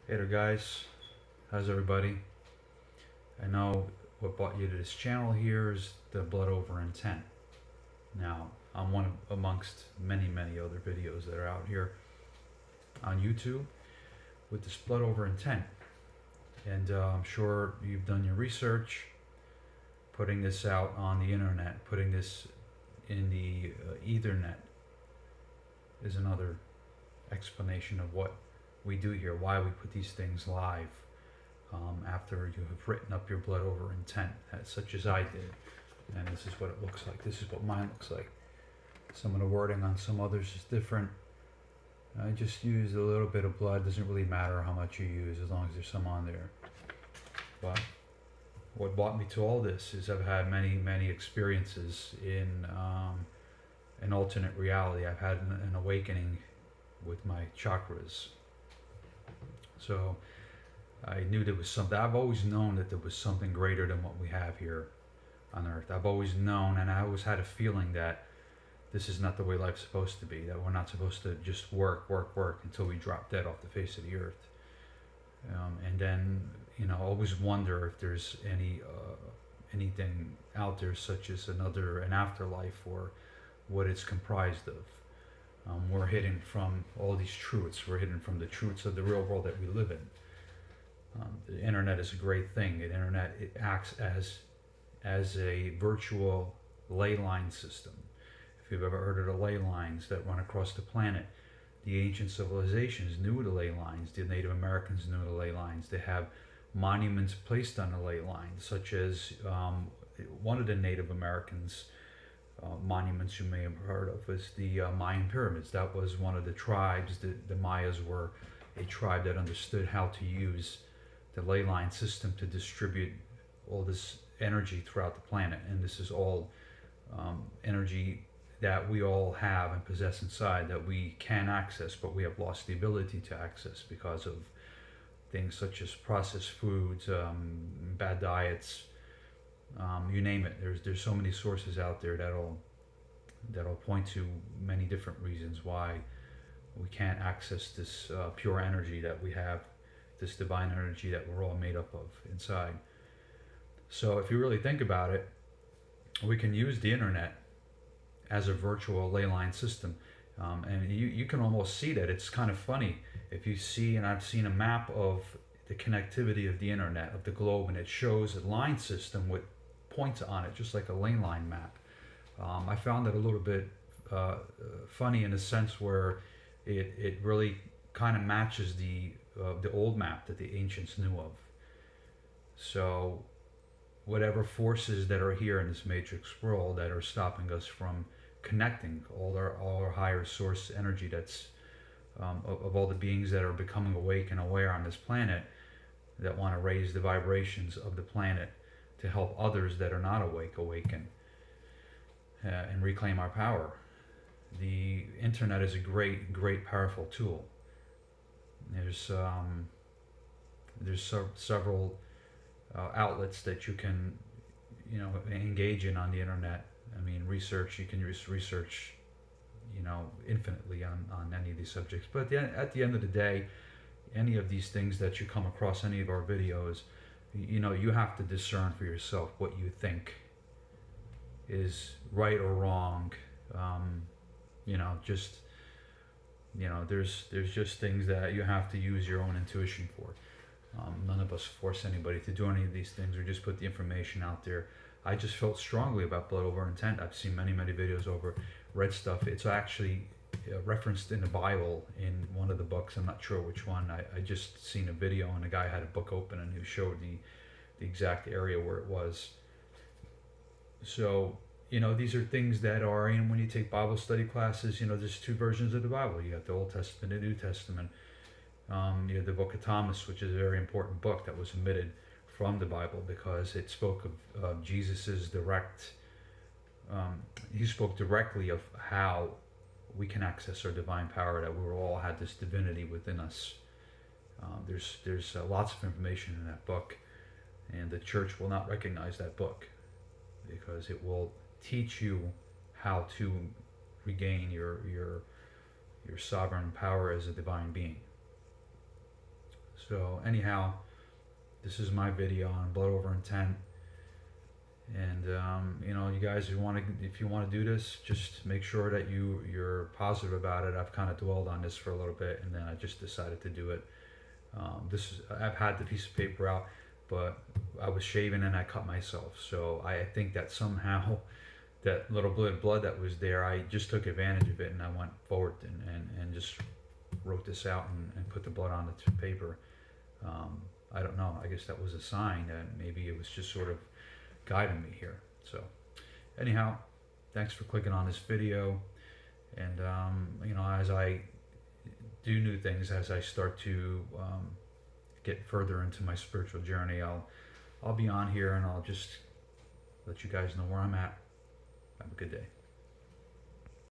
Hey there, guys. How's everybody? I know what brought you to this channel here is the Blood Over Intent. Now, I'm one amongst many, many other videos that are out here on YouTube with this Blood Over Intent. And I'm sure you've done your research, putting this out on the internet, putting this in the Ethernet is another explanation of what we do here, why we put these things live. After you have written up your blood over intent, such as I did. And this is what it looks like. This is what mine looks like. Some of the wording on some others is different. I just used a little bit of blood. Doesn't really matter how much you use as long as there's some on there. But what brought me to all this is I've had many, many experiences in an alternate reality. I've had an awakening with my chakras. So I knew there was something. I've always known that there was something greater than what we have here on Earth. I've always known, and I always had a feeling that this is not the way life's supposed to be. That we're not supposed to just work, work, work until we drop dead off the face of the earth. And then, always wonder if there's anything out there, such as an afterlife, or what it's comprised of. We're hidden from all these truths. We're hidden from the truths of the real world that we live in. The internet is a great thing. The internet, it acts as a virtual ley line system. If you've ever heard of the ley lines that run across the planet, the ancient civilizations knew the ley lines. The Native Americans knew the ley lines. They have monuments placed on the ley lines, such as one of the Native Americans monuments you may have heard of was the Mayan pyramids. That was one of the tribes. The Mayas were a tribe that understood how to use the ley line system to distribute all this energy throughout the planet. And this is all energy that we all have and possess inside that we can access, but we have lost the ability to access because of things such as processed foods, bad diets, you name it. There's so many sources out there that'll point to many different reasons why we can't access this pure energy that we have, this divine energy that we're all made up of inside. So if you really think about it, we can use the internet as a virtual ley line system. And you can almost see that. It's kind of funny. If you see, and I've seen a map of the connectivity of the internet, of the globe, and it shows a line system with points on it, just like a ley line map. I found that a little bit funny in a sense where it really kind of matches the old map that the ancients knew of. So whatever forces that are here in this matrix world that are stopping us from connecting all our higher source energy that's of all the beings that are becoming awake and aware on this planet, that want to raise the vibrations of the planet to help others that are not awake awaken and reclaim our power. The internet is a great, great, powerful tool. There's several outlets that you can engage in on the internet. I mean, research, you can research infinitely on any of these subjects, but at the end of the day, any of these things that you come across, any of our videos, you have to discern for yourself what you think is right or wrong. There's just things that you have to use your own intuition for. None of us force anybody to do any of these things. We just put the information out there. I just felt strongly about blood over intent. I've seen many, many videos over, read stuff. It's actually referenced in the Bible in one of the books. I'm not sure which one. I just seen a video and a guy had a book open and he showed the exact area where it was. So, these are things that are in when you take Bible study classes. There's two versions of the Bible. You got the Old Testament and the New Testament. You have the Book of Thomas, which is a very important book that was omitted from the Bible because it spoke of Jesus's direct. He spoke directly of how we can access our divine power, that we all had this divinity within us. There's lots of information in that book, and the church will not recognize that book because it will teach you how to regain your sovereign power as a divine being. So anyhow, this is my video on blood over intent. And you know, you guys who want to, if you want to do this, just make sure that you're positive about it. I've kind of dwelled on this for a little bit, and then I just decided to do it. This is, I've had the piece of paper out, but I was shaving and I cut myself. So I think that somehow that little bit of blood that was there, I just took advantage of it, and I went forward and just wrote this out and put the blood on the paper. I don't know. I guess that was a sign that maybe it was just sort of guiding me here. So anyhow, thanks for clicking on this video. And you know, as I do new things, as I start to get further into my spiritual journey, I'll be on here and I'll just let you guys know where I'm at. Have a good day.